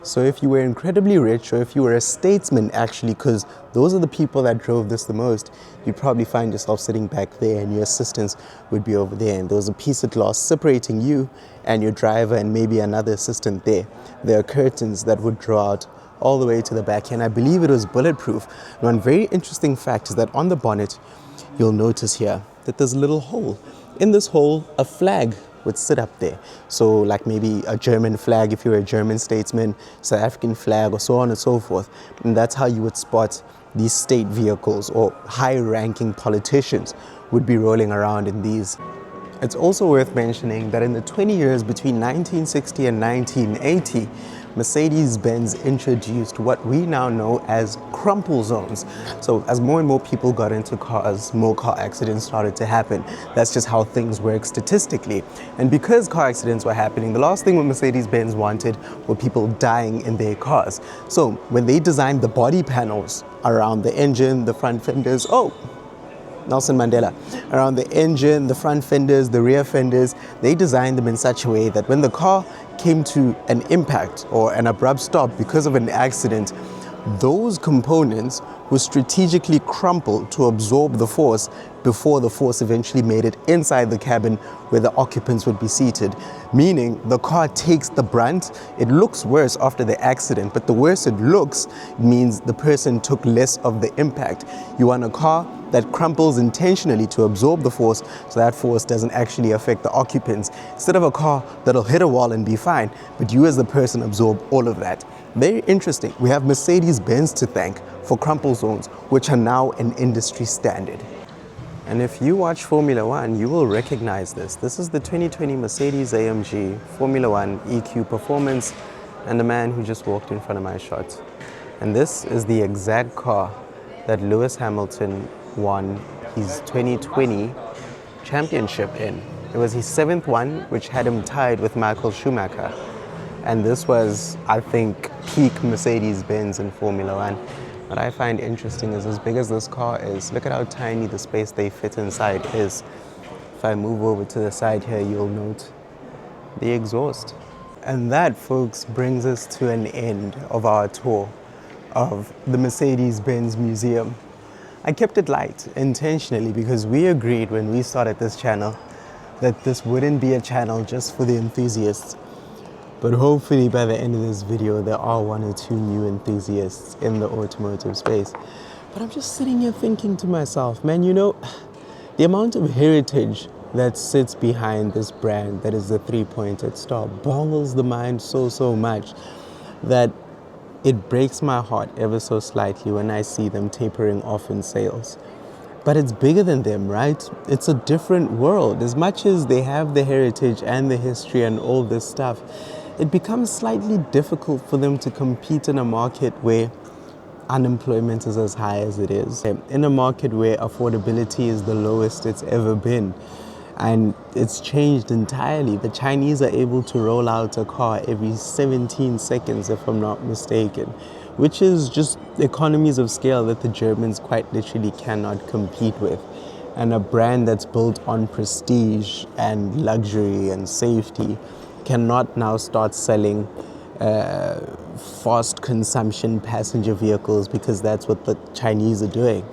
So if you were incredibly rich, or if you were a statesman actually, because those are the people that drove this the most, you'd probably find yourself sitting back there and your assistants would be over there, and there was a piece of glass separating you and your driver and maybe another assistant there. There are curtains that would draw out all the way to the back, and I believe it was bulletproof. And one very interesting fact is that on the bonnet, you'll notice here that there's a little hole. In this hole, a flag would sit up there. So like maybe a German flag if you're a German statesman, South African flag, or so on and so forth. And that's how you would spot these state vehicles, or high-ranking politicians would be rolling around in these. It's also worth mentioning that in the 20 years between 1960 and 1980, Mercedes-Benz introduced what we now know as crumple zones. So as more and more people got into cars, more car accidents started to happen. That's just how things work statistically. And because car accidents were happening, the last thing what Mercedes-Benz wanted were people dying in their cars. So when they designed the body panels around the engine, the front fenders, Nelson Mandela, around the engine, the front fenders, the rear fenders, they designed them in such a way that when the car came to an impact or an abrupt stop because of an accident, those components were strategically crumpled to absorb the force before the force eventually made it inside the cabin where the occupants would be seated. Meaning the car takes the brunt. It looks worse after the accident, but the worse it looks means the person took less of the impact. You want a car that crumples intentionally to absorb the force so that force doesn't actually affect the occupants, instead of a car that'll hit a wall and be fine, but you as the person absorb all of that. Very interesting. We have Mercedes-Benz to thank for crumple zones, which are now an industry standard. And if you watch Formula One, you will recognize this. This is the 2020 Mercedes-AMG Formula One EQ Performance, and the man who just walked in front of my shot. And this is the exact car that Lewis Hamilton won his 2020 championship in. It was his 7th one, which had him tied with Michael Schumacher. And this was, I think, peak Mercedes-Benz in Formula One. What I find interesting is, as big as this car is, look at how tiny the space they fit inside is. If I move over to the side here, you'll note the exhaust. And that, folks, brings us to an end of our tour of the Mercedes-Benz Museum. I kept it light intentionally because we agreed when we started this channel that this wouldn't be a channel just for the enthusiasts. But hopefully by the end of this video, there are 1 or 2 new enthusiasts in the automotive space. But I'm just sitting here thinking to myself, man, you know, the amount of heritage that sits behind this brand that is the 3-pointed star boggles the mind so much that it breaks my heart ever so slightly when I see them tapering off in sales. But it's bigger than them, right? It's a different world. As much as they have the heritage and the history and all this stuff, it becomes slightly difficult for them to compete in a market where unemployment is as high as it is, in a market where affordability is the lowest it's ever been. And it's changed entirely. The Chinese are able to roll out a car every 17 seconds, if I'm not mistaken, which is just economies of scale that the Germans quite literally cannot compete with. And a brand that's built on prestige and luxury and safety cannot now start selling fast consumption passenger vehicles, because that's what the Chinese are doing.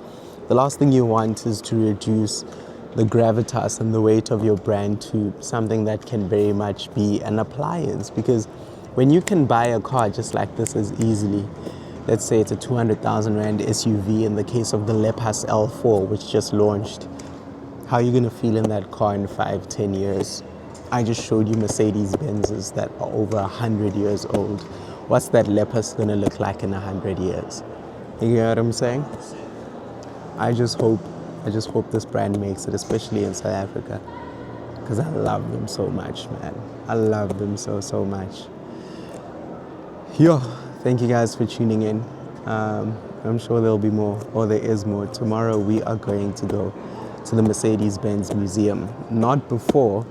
The last thing you want is to reduce the gravitas and the weight of your brand to something that can very much be an appliance, because when you can buy a car just like this as easily, let's say it's a 200,000 Rand SUV in the case of the Lepas L4, which just launched, how are you going to feel in that car in 5-10 years? I just showed you Mercedes-Benzes that are over 100 years old. What's that Lepas going to look like in 100 years? You get what I'm saying? I just hope this brand makes it, especially in South Africa, because I love them so much, man. I love them so much. Yo, thank you guys for tuning in. I'm sure there'll be more, or there is more. Tomorrow we are going to go to the Mercedes-Benz Museum. Not before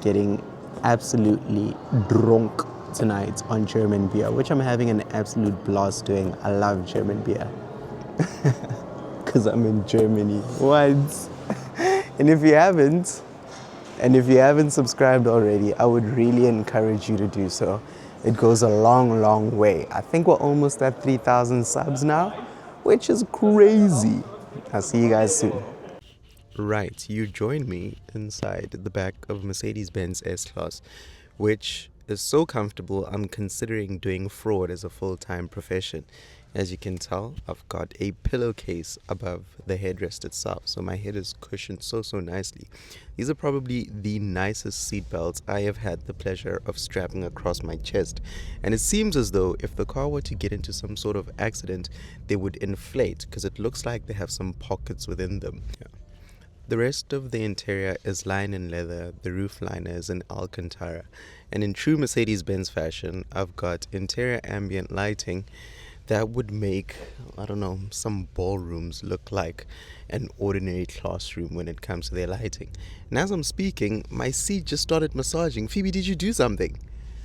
getting absolutely drunk tonight on German beer, which I'm having an absolute blast doing. I love German beer. Because I'm in Germany. What? And if you haven't subscribed already, I would really encourage you to do so. It goes a long, long way. I think we're almost at 3,000 subs now, which is crazy. I'll see you guys soon. Right, you joined me inside the back of Mercedes-Benz S-Class, which is so comfortable, I'm considering doing fraud as a full-time profession. As you can tell, I've got a pillowcase above the headrest itself, so my head is cushioned so nicely. These are probably the nicest seat belts I have had the pleasure of strapping across my chest, and it seems as though if the car were to get into some sort of accident, they would inflate, because it looks like they have some pockets within them. Yeah. The rest of the interior is linen leather, the roof liner is in Alcantara, and in true Mercedes-Benz fashion, I've got interior ambient lighting that would make, I don't know, some ballrooms look like an ordinary classroom when it comes to their lighting. And as I'm speaking, my seat just started massaging. Phoebe, did you do something?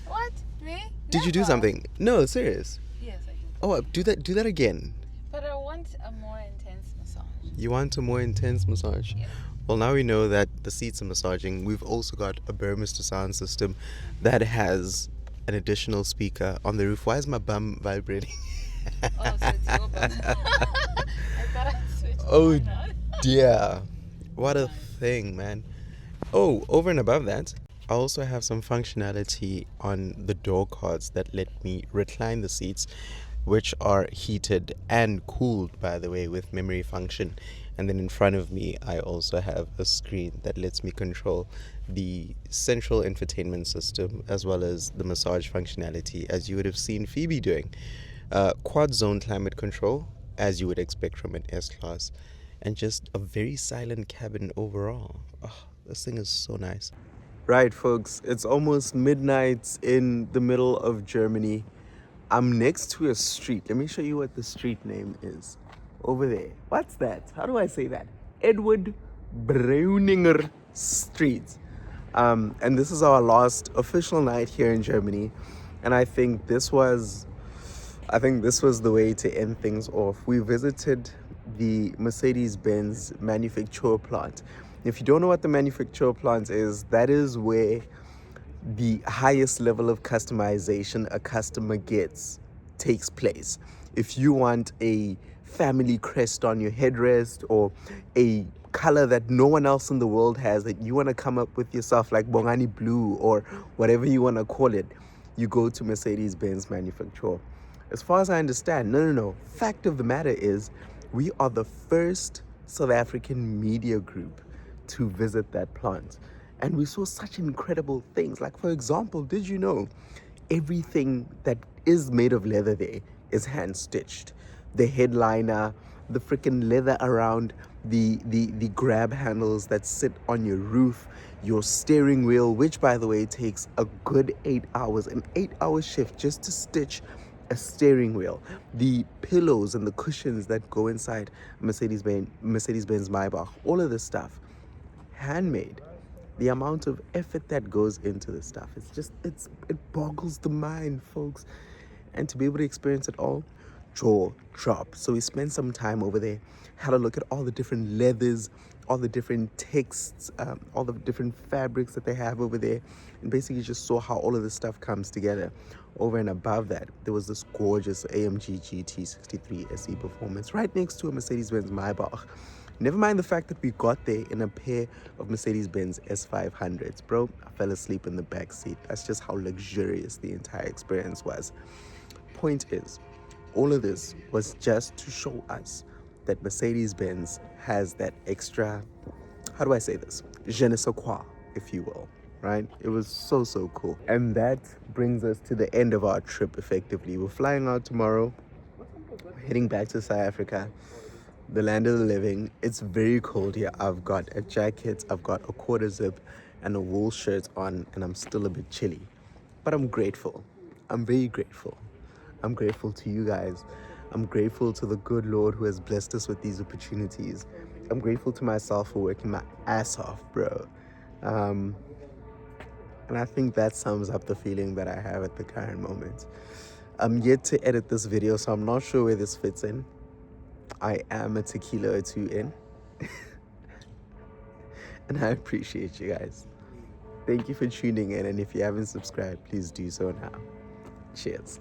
What? Me? Did you do something? No, serious. Yes, I can. Oh, do that again. But I want a more intense massage. You want a more intense massage? Yeah. Well, now we know that the seats are massaging. We've also got a Burmester sound system that has an additional speaker on the roof. Why is my bum vibrating? Oh, so it's your bum. I thought I switched. Oh dear. What a thing, man. Oh, over and above that, I also have some functionality on the door cards that let me recline the seats, which are heated and cooled, by the way, with memory function. And then in front of me, I also have a screen that lets me control the central infotainment system as well as the massage functionality, as you would have seen Phoebe doing. Quad zone climate control, as you would expect from an S-Class, and just a very silent cabin overall. Oh, this thing is so nice. Right, folks, it's almost midnight in the middle of Germany. I'm next to a street. Let me show you what the street name is. Over there. What's that? How do I say that? Edward Breuninger Street. And this is our last official night here in Germany. And I think this was the way to end things off. We visited the Mercedes-Benz MANUFAKTUR plant. If you don't know what the MANUFAKTUR plant is, that is where the highest level of customization a customer gets takes place. If you want a family crest on your headrest or a color that no one else in the world has that you want to come up with yourself, like Bongani Blue or whatever you want to call it, you go to Mercedes-Benz MANUFAKTUR. As far as I understand, no. Fact of the matter is, we are the first South African media group to visit that plant. And we saw such incredible things. Like, for example, did you know everything that is made of leather there is hand-stitched? The headliner, the freaking leather around the grab handles that sit on your roof, your steering wheel, which, by the way, takes a good 8 hours, an 8-hour shift just to stitch a steering wheel, the pillows and the cushions that go inside Mercedes-Benz Maybach, all of this stuff, handmade. The amount of effort that goes into this stuff, it boggles the mind, folks. And to be able to experience it all, jaw drop. So we spent some time over there, had a look at all the different leathers, all the different texts, all the different fabrics that they have over there, and basically just saw how all of this stuff comes together. Over and above that, there was this gorgeous AMG GT63 SE Performance right next to a Mercedes-Benz Maybach. Never mind the fact that we got there in a pair of Mercedes-Benz S500s. Bro, I fell asleep in the back seat. That's just how luxurious the entire experience was. Point is, all of this was just to show us that Mercedes-Benz has that extra, how do I say this? Je ne sais quoi, if you will, right? It was so cool. And that brings us to the end of our trip, effectively. We're flying out tomorrow, heading back to South Africa, the land of the living. It's very cold here. I've got a jacket, I've got a quarter zip and a wool shirt on, and I'm still a bit chilly. But I'm grateful. I'm very grateful. I'm grateful to you guys. I'm grateful to the good Lord who has blessed us with these opportunities. I'm grateful to myself for working my ass off, bro. And I think that sums up the feeling that I have at the current moment. I'm yet to edit this video, so I'm not sure where this fits in. I am a tequila or two in. And I appreciate you guys. Thank you for tuning in, and if you haven't subscribed, please do so now. Cheers.